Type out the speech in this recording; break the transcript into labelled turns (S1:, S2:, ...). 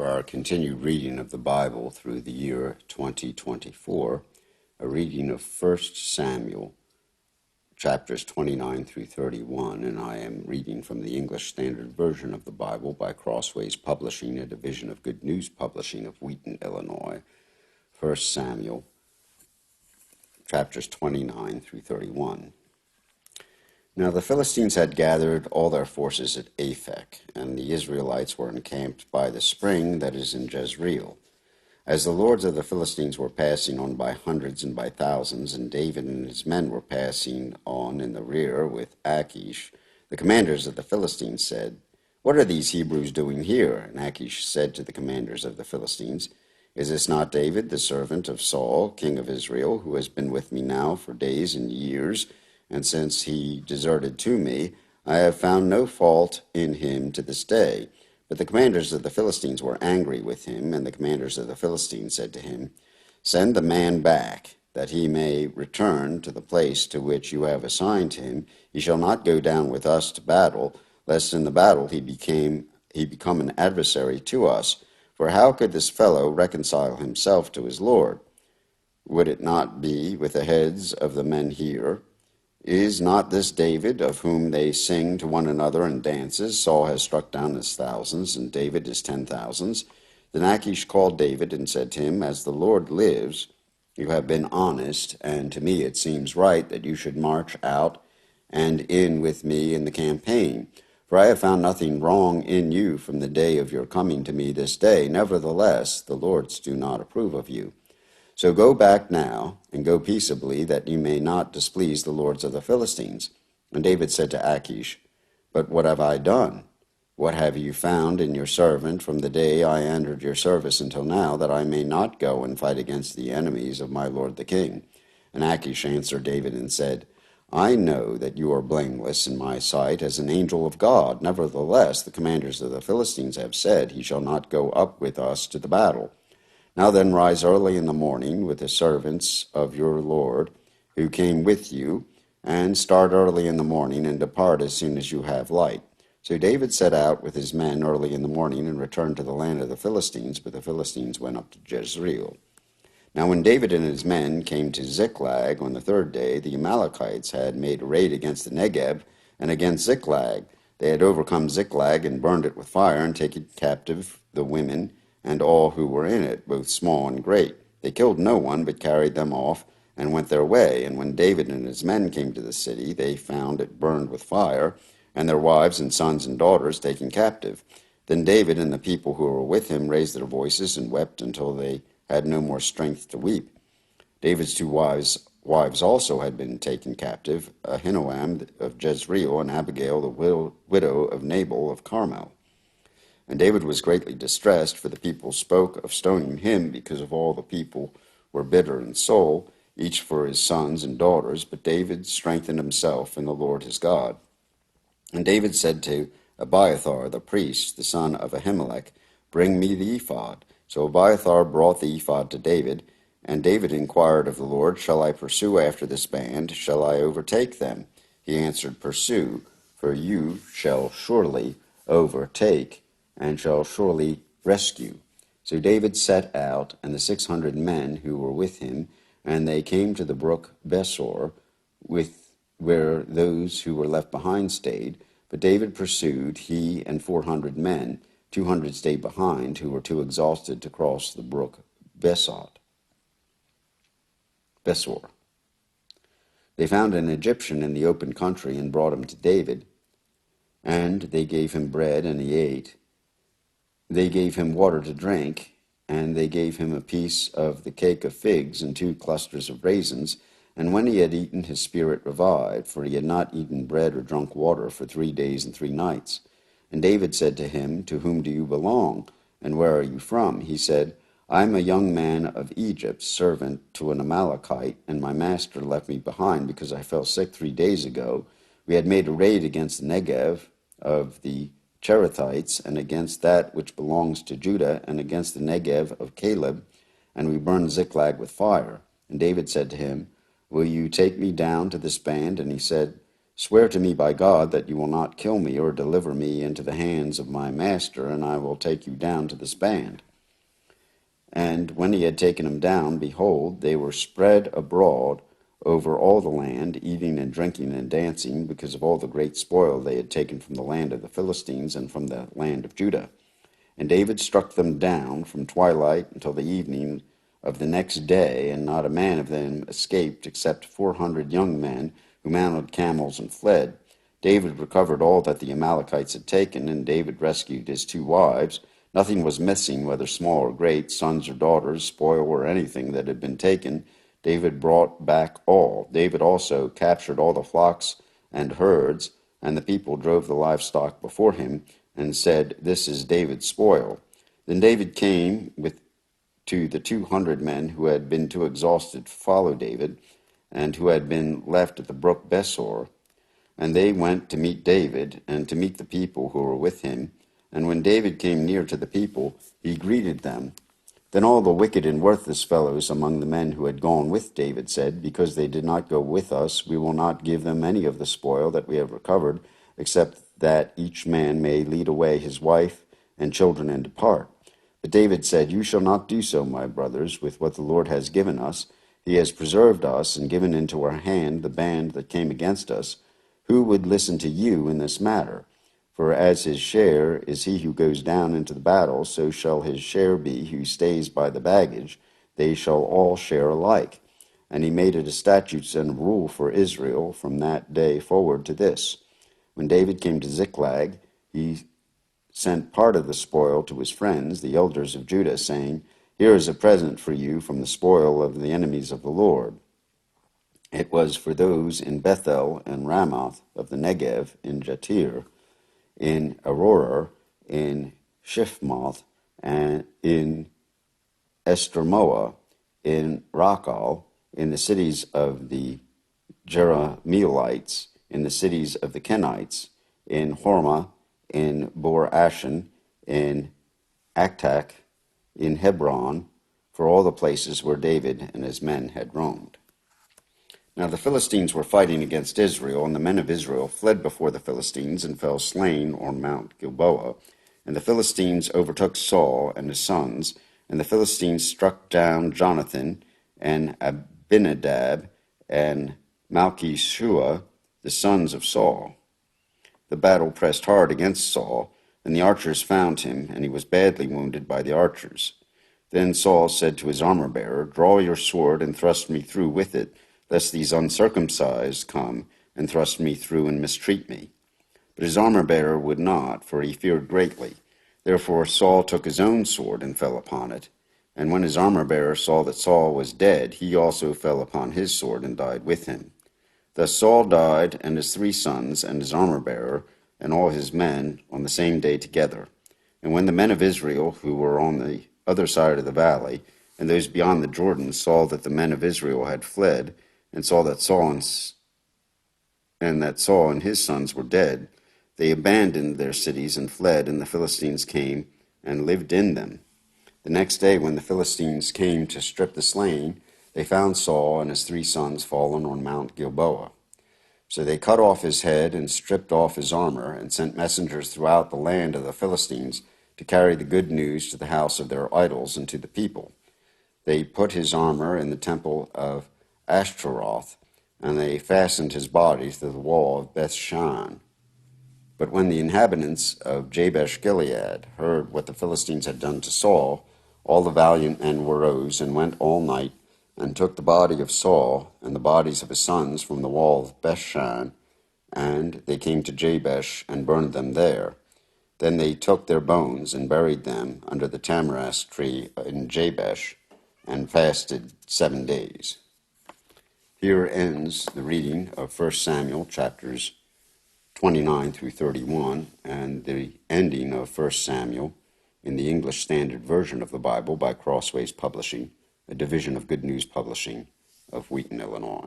S1: For our continued reading of the Bible through the year 2024, a reading of 1 Samuel, chapters 29 through 31, and I am reading from the English Standard Version of the Bible by Crossways Publishing, a division of Good News Publishing of Wheaton, Illinois. 1 Samuel, chapters 29 through 31. Now the Philistines had gathered all their forces at Aphek, and the Israelites were encamped by the spring that is in Jezreel. As the lords of the Philistines were passing on by hundreds and by thousands, and David and his men were passing on in the rear with Achish, the commanders of the Philistines said, "What are these Hebrews doing here?" And Achish said to the commanders of the Philistines, "Is this not David, the servant of Saul, king of Israel, who has been with me now for days and years? And since he deserted to me, I have found no fault in him to this day." But the commanders of the Philistines were angry with him, and the commanders of the Philistines said to him, "Send the man back, that he may return to the place to which you have assigned him. He shall not go down with us to battle, lest in the battle he become an adversary to us. For how could this fellow reconcile himself to his Lord? Would it not be with the heads of the men here? Is not this David, of whom they sing to one another in dances? Saul has struck down his thousands, and David his 10,000s. Then Achish called David and said to him, "As the Lord lives, you have been honest, and to me it seems right that you should march out and in with me in the campaign. For I have found nothing wrong in you from the day of your coming to me this day. Nevertheless, the Lords do not approve of you. So go back now, and go peaceably, that you may not displease the lords of the Philistines." And David said to Achish, "But what have I done? What have you found in your servant from the day I entered your service until now, that I may not go and fight against the enemies of my lord the king?" And Achish answered David and said, "I know that you are blameless in my sight as an angel of God. Nevertheless, the commanders of the Philistines have said, 'He shall not go up with us to the battle.' Now then, rise early in the morning with the servants of your Lord who came with you, and start early in the morning, and depart as soon as you have light." So David set out with his men early in the morning, and returned to the land of the Philistines, but the Philistines went up to Jezreel. Now when David and his men came to Ziklag on the third day, the Amalekites had made a raid against the Negeb and against Ziklag. They had overcome Ziklag and burned it with fire, and taken captive the women and all who were in it, both small and great. They killed no one, but carried them off, and went their way. And when David and his men came to the city, they found it burned with fire, and their wives and sons and daughters taken captive. Then David and the people who were with him raised their voices and wept until they had no more strength to weep. David's two wives also had been taken captive, Ahinoam of Jezreel, and Abigail, the widow of Nabal of Carmel. And David was greatly distressed, for the people spoke of stoning him, because of all the people were bitter in soul, each for his sons and daughters. But David strengthened himself in the Lord his God. And David said to Abiathar the priest, the son of Ahimelech, "Bring me the ephod." So Abiathar brought the ephod to David, and David inquired of the Lord, "Shall I pursue after this band? Shall I overtake them?" He answered, "Pursue, for you shall surely overtake, and shall surely rescue." So David set out, and the 600 men who were with him, and they came to the brook Besor, where those who were left behind stayed. But David pursued, he and 400 men. 200 stayed behind, who were too exhausted to cross the brook Besor. They found an Egyptian in the open country, and brought him to David. And they gave him bread, and he ate. They gave him water to drink, and they gave him a piece of the cake of figs and 2 clusters of raisins. And when he had eaten, his spirit revived, for he had not eaten bread or drunk water for 3 days and 3 nights. And David said to him, "To whom do you belong, and where are you from?" He said, "I am a young man of Egypt, servant to an Amalekite, and my master left me behind because I fell sick 3 days ago. We had made a raid against the Negev of the Cherethites, and against that which belongs to Judah, and against the Negev of Caleb, and we burned Ziklag with fire." And David said to him, "Will you take me down to this band?" And he said, Swear to me by God that you will not kill me or deliver me into the hands of my master, and I will take you down to this band. And when he had taken them down, behold, they were spread abroad over all the land, eating and drinking and dancing, because of all the great spoil they had taken from the land of the Philistines and from the land of Judah. And David struck them down from twilight until the evening of the next day, and not a man of them escaped, except 400 young men who mounted camels and fled. David recovered all that the Amalekites had taken, and David rescued his 2 wives. Nothing was missing, whether small or great, sons or daughters, spoil or anything that had been taken. David brought back all. David also captured all the flocks and herds, and the people drove the livestock before him, and said, "This is David's spoil." Then David came to the 200 men who had been too exhausted to follow David, and who had been left at the brook Besor. And they went to meet David, and to meet the people who were with him. And when David came near to the people, he greeted them. Then all the wicked and worthless fellows among the men who had gone with David said, "Because they did not go with us, we will not give them any of the spoil that we have recovered, except that each man may lead away his wife and children and depart." But David said, "You shall not do so, my brothers, with what the Lord has given us. He has preserved us and given into our hand the band that came against us. Who would listen to you in this matter? For as his share is he who goes down into the battle, so shall his share be who stays by the baggage. They shall all share alike." And he made it a statute and rule for Israel from that day forward to this. When David came to Ziklag, he sent part of the spoil to his friends, the elders of Judah, saying, "Here is a present for you from the spoil of the enemies of the Lord." It was for those in Bethel and Ramoth of the Negev, in Jatir, in Aroer, in Shifmoth, and in Estermoa, in Rakal, in the cities of the Jerahmeelites, in the cities of the Kenites, in Hormah, in Bor Ashan, in Aktak, in Hebron, for all the places where David and his men had roamed. Now the Philistines were fighting against Israel, and the men of Israel fled before the Philistines and fell slain on Mount Gilboa. And the Philistines overtook Saul and his sons, and the Philistines struck down Jonathan and Abinadab and Malchishua, the sons of Saul. The battle pressed hard against Saul, and the archers found him, and he was badly wounded by the archers. Then Saul said to his armor-bearer, "Draw your sword and thrust me through with it, lest these uncircumcised come and thrust me through and mistreat me." But his armor-bearer would not, for he feared greatly. Therefore Saul took his own sword and fell upon it. And when his armor-bearer saw that Saul was dead, he also fell upon his sword and died with him. Thus Saul died, and his 3 sons, and his armor-bearer, and all his men, on the same day together. And when the men of Israel, who were on the other side of the valley, and those beyond the Jordan, saw that the men of Israel had fled, and saw that Saul and his sons were dead, they abandoned their cities and fled, and the Philistines came and lived in them. The next day, when the Philistines came to strip the slain, they found Saul and his 3 sons fallen on Mount Gilboa. So they cut off his head and stripped off his armor, and sent messengers throughout the land of the Philistines to carry the good news to the house of their idols and to the people. They put his armor in the temple of Ashtaroth, and they fastened his body to the wall of Bethshan. But when the inhabitants of Jabesh-Gilead heard what the Philistines had done to Saul, all the valiant men arose and went all night and took the body of Saul and the bodies of his sons from the wall of Bethshan, and they came to Jabesh and burned them there. Then they took their bones and buried them under the tamarisk tree in Jabesh, and fasted 7 days. Here ends the reading of 1 Samuel chapters 29 through 31, and the ending of 1 Samuel in the English Standard Version of the Bible by Crossways Publishing, a division of Good News Publishing of Wheaton, Illinois.